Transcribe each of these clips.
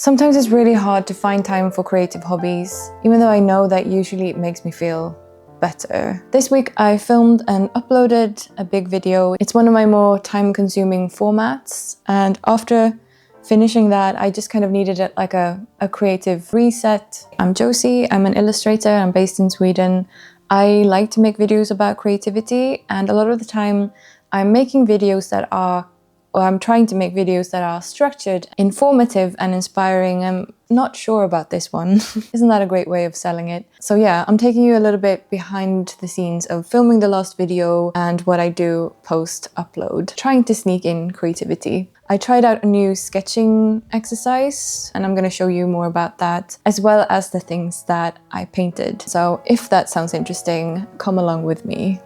Sometimes it's really hard to find time for creative hobbies, even though I know that usually it makes me feel better. This week I filmed and uploaded a big video. It's one of my more time-consuming formats, and after finishing that I just kind of needed like a creative reset. I'm Josie, I'm an illustrator, I'm based in Sweden. I like to make videos about creativity, and a lot of the time I'm making videos that are I'm trying to make videos that are structured, informative and inspiring. I'm not sure about this one. Isn't that a great way of selling it? So yeah, I'm taking you a little bit behind the scenes of filming the last video and what I do post-upload, trying to sneak in creativity. I tried out a new sketching exercise and I'm going to show you more about that, as well as the things that I painted. So if that sounds interesting, come along with me.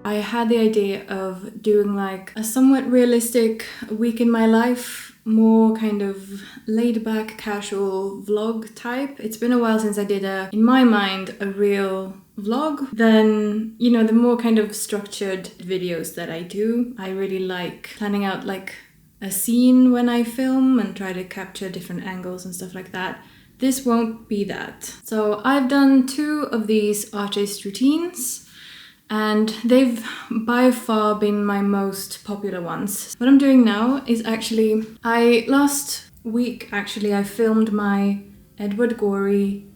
I had the idea of doing like a somewhat realistic week in my life, more kind of laid back, casual vlog type. It's been a while since I did in my mind, a real vlog. Then, you know, the more kind of structured videos that I do, I really like planning out like a scene when I film and try to capture different angles and stuff like that. This won't be that. So I've done 2 of these artist routines, and they've by far been my most popular ones. What I'm doing now is last week I filmed my Edward Gorey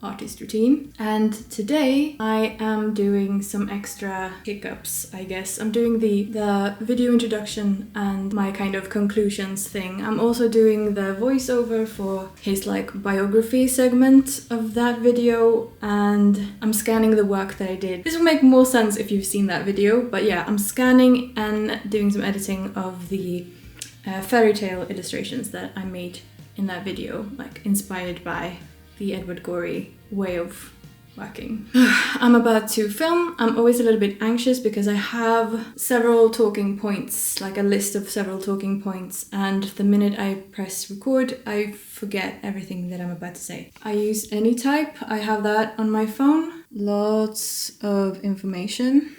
artist routine, and today I am doing some extra hiccups, I guess. I'm doing the video introduction and my kind of conclusions thing. I'm also doing the voiceover for his like biography segment of that video, and I'm scanning the work that I did. This will make more sense if you've seen that video, but yeah, I'm scanning and doing some editing of the fairy tale illustrations that I made in that video, like inspired by the Edward Gorey way of working. I'm about to film. I'm always a little bit anxious because I have several talking points, like a list of several talking points, and the minute I press record, I forget everything that I'm about to say. I use AnyType. I have that on my phone. Lots of information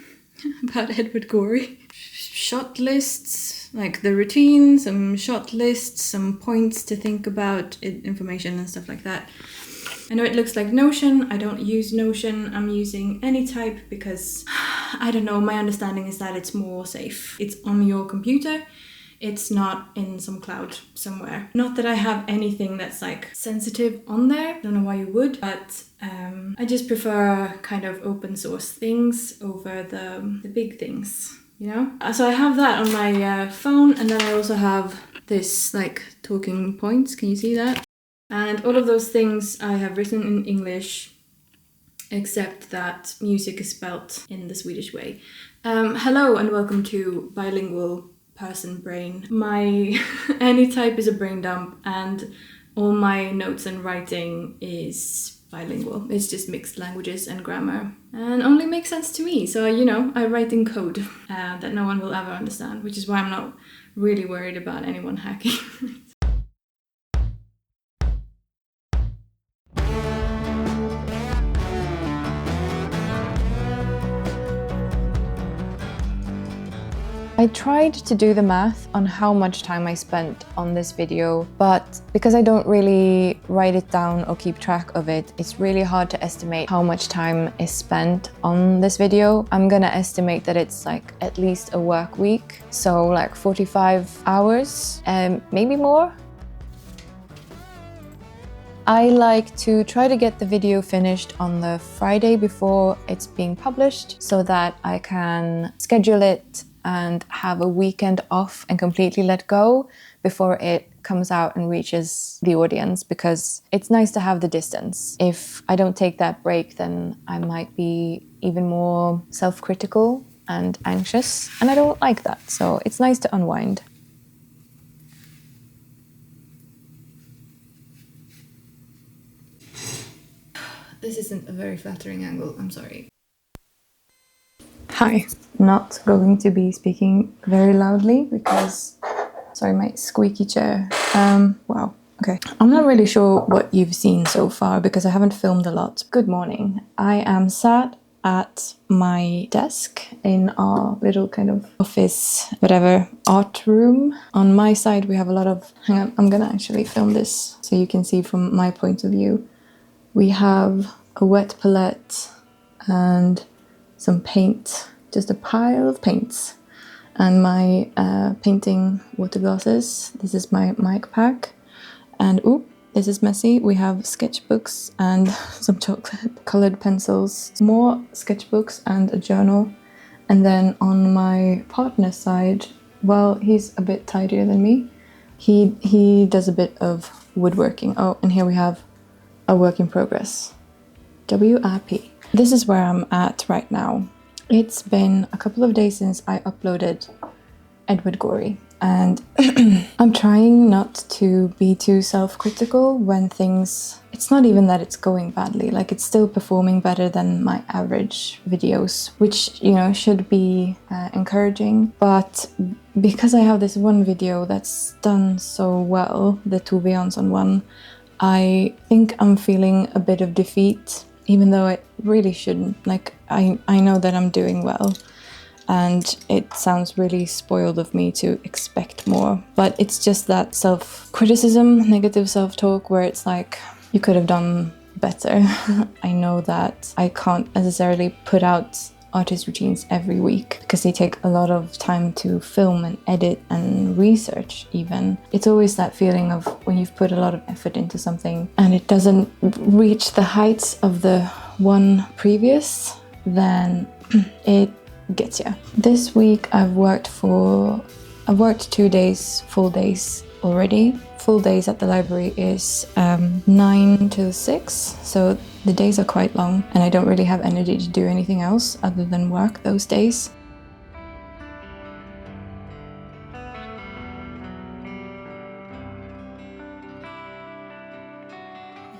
about Edward Gorey. Shot lists, like the routine, some shot lists, some points to think about, information and stuff like that. I know it looks like Notion. I don't use Notion. I'm using AnyType because, I don't know, my understanding is that it's more safe. It's on your computer. It's not in some cloud somewhere. Not that I have anything that's like sensitive on there. Don't know why you would, but I just prefer kind of open source things over the big things, you know? So I have that on my phone, and then I also have this like talking points. Can you see that? And all of those things I have written in English, except that music is spelt in the Swedish way. Hello and welcome to Bilingual Person Brain. My AnyType is a brain dump, and all my notes and writing is bilingual. It's just mixed languages and grammar, and only makes sense to me. So, you know, I write in code that no one will ever understand, which is why I'm not really worried about anyone hacking. I tried to do the math on how much time I spent on this video, but because I don't really write it down or keep track of it, it's really hard to estimate how much time is spent on this video. I'm gonna estimate that it's like at least a work week, so like 45 hours, maybe more. I like to try to get the video finished on the Friday before it's being published so that I can schedule it and have a weekend off and completely let go before it comes out and reaches the audience, because it's nice to have the distance. If I don't take that break, then I might be even more self-critical and anxious, and I don't like that, so it's nice to unwind. This isn't a very flattering angle, I'm sorry. Hi, not going to be speaking very loudly because, sorry, my squeaky chair. Wow, okay. I'm not really sure what you've seen so far because I haven't filmed a lot. Good morning. I am sat at my desk in our little kind of office, whatever, art room. On my side, we have a lot of, hang on, I'm gonna actually film this so you can see from my point of view. We have a wet palette and some paint, just a pile of paints. And my painting water glosses. This is my mic pack. And oop, this is messy. We have sketchbooks and some chocolate colored pencils, more sketchbooks and a journal. And then on my partner's side, well, he's a bit tidier than me. He does a bit of woodworking. Oh, and here we have a work in progress. WRP. This is where I'm at right now. It's been a couple of days since I uploaded Edward Gorey, and I'm trying not to be too self-critical when things, it's not even that it's going badly, like it's still performing better than my average videos, which, you know, should be encouraging. But because I have this one video that's done so well, the tourbillons one, I think I'm feeling a bit of defeat, even though it really shouldn't. Like, I know that I'm doing well, and it sounds really spoiled of me to expect more, but it's just that self-criticism, negative self-talk, where it's like, you could have done better. I know that I can't necessarily put out artist routines every week because they take a lot of time to film and edit and research even. It's always that feeling of when you've put a lot of effort into something and it doesn't reach the heights of the one previous, then it gets you. This week I've worked 2 days, full days already. Full days at the library is 9 to 6, so the days are quite long and I don't really have energy to do anything else other than work those days.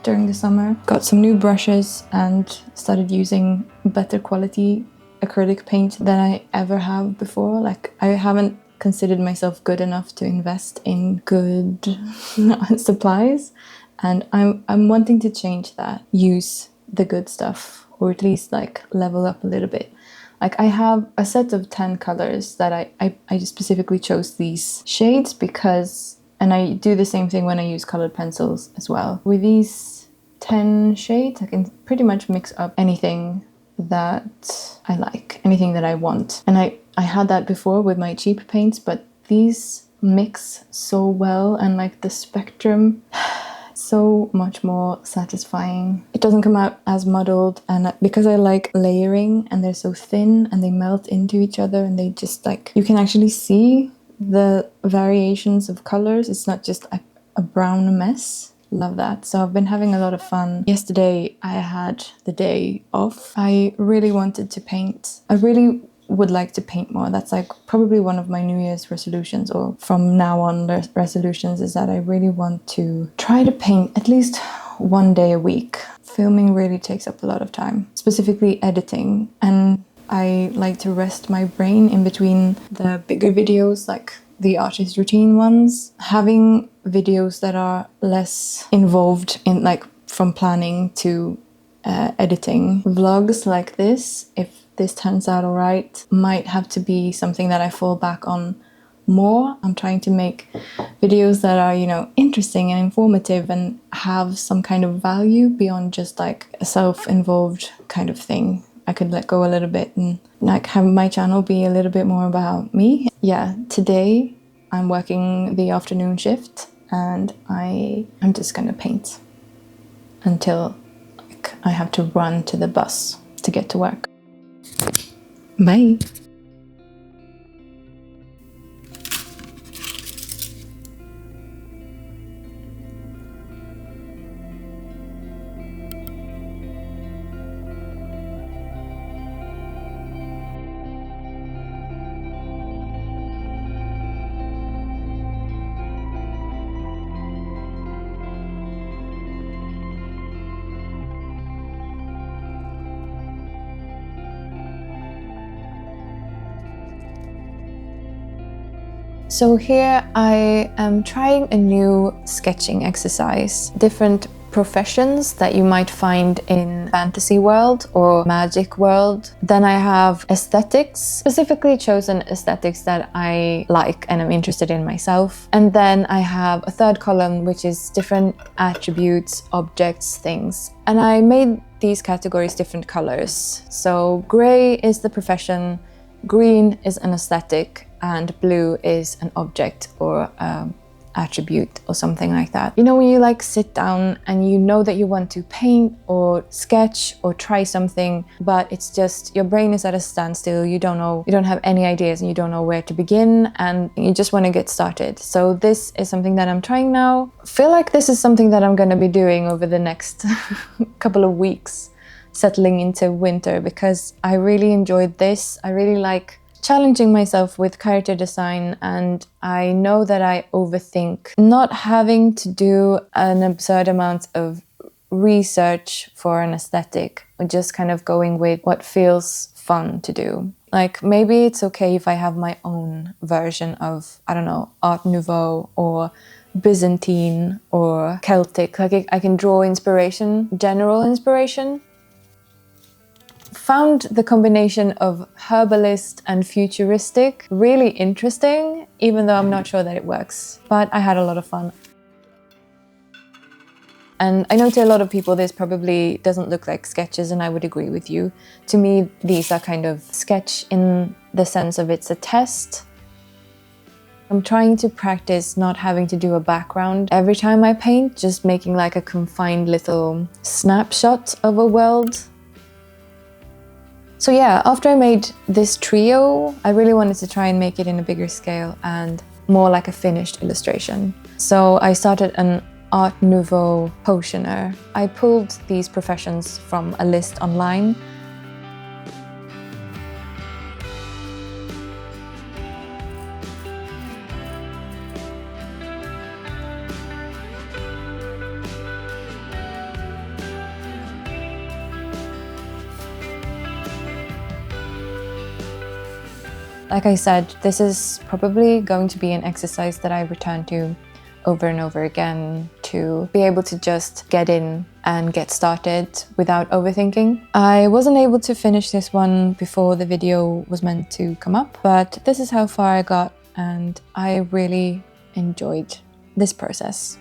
During the summer, got some new brushes and started using better quality acrylic paint than I ever have before. Like, I haven't considered myself good enough to invest in good supplies, and I'm wanting to change that, use the good stuff, or at least like level up a little bit. Like, I have a set of 10 colors that I specifically chose these shades because, and I do the same thing when I use colored pencils as well. With these 10 shades, I can pretty much mix up anything that I like, anything that I want. And I had that before with my cheap paints, but these mix so well, and like the spectrum, so much more satisfying. It doesn't come out as muddled, and because I like layering and they're so thin and they melt into each other and they just like, you can actually see the variations of colors. It's not just a brown mess. Love that. So I've been having a lot of fun. Yesterday I had the day off. I really wanted to paint. I really would like to paint more. That's like probably one of my New Year's resolutions, or from now on resolutions, is that I really want to try to paint at least one day a week. Filming really takes up a lot of time, specifically editing, and I like to rest my brain in between the bigger videos, like the artist routine ones. Having videos that are less involved in, like, from planning to editing. Vlogs like this, if this turns out alright, might have to be something that I fall back on more. I'm trying to make videos that are, you know, interesting and informative and have some kind of value beyond just like a self-involved kind of thing. I could let go a little bit and like have my channel be a little bit more about me. Yeah, today I'm working the afternoon shift and I'm just gonna paint until like I have to run to the bus to get to work. Bye. So here I am trying a new sketching exercise, different professions that you might find in fantasy world or magic world. Then I have aesthetics, specifically chosen aesthetics that I like and I'm interested in myself. And then I have a third column, which is different attributes, objects, things. And I made these categories different colors. So gray is the profession, green is an aesthetic, and blue is an object or attribute or something like that. You know, when you like sit down and you know that you want to paint or sketch or try something, but it's just your brain is at a standstill, you don't know, you don't have any ideas and you don't know where to begin and you just want to get started. So this is something that I'm trying now. I feel like this is something that I'm going to be doing over the next couple of weeks, settling into winter, because I really enjoyed this. I really like challenging myself with character design, and I know that I overthink not having to do an absurd amount of research for an aesthetic, or just kind of going with what feels fun to do. Like, maybe it's okay if I have my own version of, I don't know, Art Nouveau or Byzantine or Celtic. Like, I can draw inspiration, general inspiration. Found the combination of herbalist and futuristic really interesting, even though I'm not sure that it works. But I had a lot of fun. And I know to a lot of people this probably doesn't look like sketches, and I would agree with you. To me, these are kind of sketch in the sense of it's a test. I'm trying to practice not having to do a background every time I paint, just making like a confined little snapshot of a world. So yeah, after I made this trio, I really wanted to try and make it in a bigger scale and more like a finished illustration. So I started an Art Nouveau potioner. I pulled these professions from a list online. Like I said, this is probably going to be an exercise that I return to over and over again to be able to just get in and get started without overthinking. I wasn't able to finish this one before the video was meant to come up, but this is how far I got and I really enjoyed this process.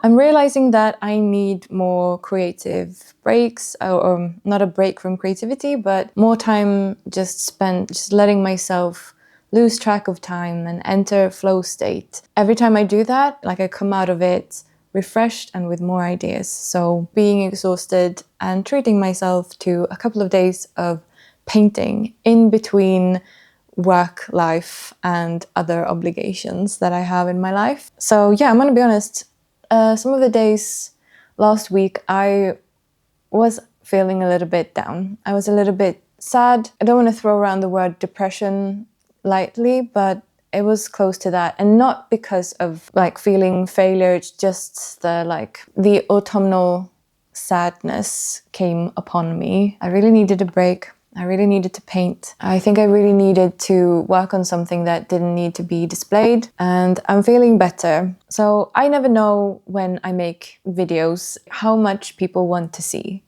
I'm realizing that I need more creative breaks, or not a break from creativity, but more time just spent just letting myself lose track of time and enter a flow state. Every time I do that, like I come out of it refreshed and with more ideas. So being exhausted and treating myself to a couple of days of painting in between work life and other obligations that I have in my life. So yeah, I'm gonna be honest. Some of the days last week, I was feeling a little bit down. I was a little bit sad. I don't want to throw around the word depression lightly, but it was close to that. And not because of like feeling failure, it's just the autumnal sadness came upon me. I really needed a break. I really needed to paint. I think I really needed to work on something that didn't need to be displayed, and I'm feeling better. So I never know when I make videos how much people want to see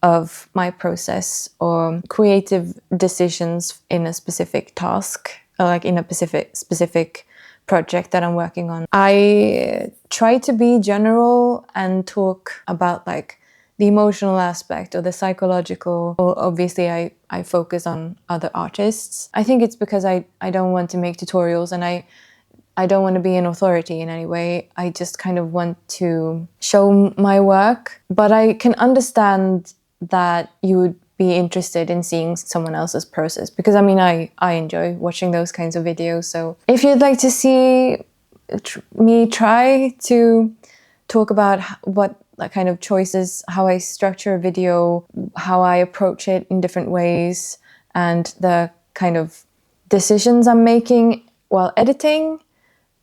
of my process or creative decisions in a specific task, or like in a specific project that I'm working on. I try to be general and talk about like the emotional aspect or the psychological. Obviously, I focus on other artists. I think it's because I don't want to make tutorials and I don't want to be an authority in any way. I just kind of want to show my work. But I can understand that you would be interested in seeing someone else's process, because I mean, I enjoy watching those kinds of videos. So if you'd like to see me try to talk about what kind of choices, how I structure a video, how I approach it in different ways, and the kind of decisions I'm making while editing,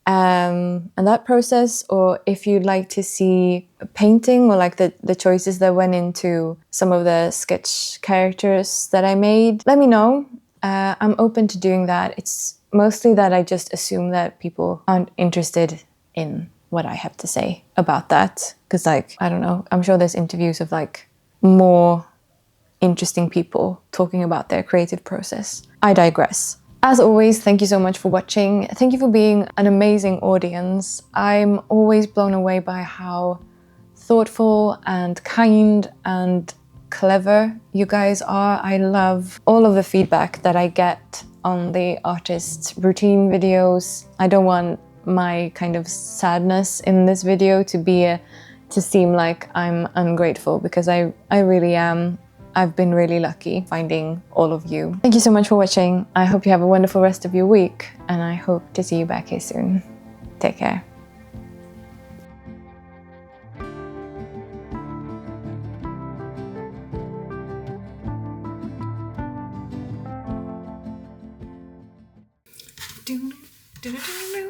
and that process, or if you'd like to see painting or like the choices that went into some of the sketch characters that I made, let me know. I'm open to doing that. It's mostly that I just assume that people aren't interested in what I have to say about that. Because, like, I don't know, I'm sure there's interviews of like more interesting people talking about their creative process. I digress. As always, thank you so much for watching. Thank you for being an amazing audience. I'm always blown away by how thoughtful and kind and clever you guys are. I love all of the feedback that I get on the artist's routine videos. I don't want my kind of sadness in this video to seem like I'm ungrateful, because I really am. I've been really lucky finding all of you. Thank you so much for watching. I hope you have a wonderful rest of your week, and I hope to see you back here soon. Take care. Do, do, do, do, do.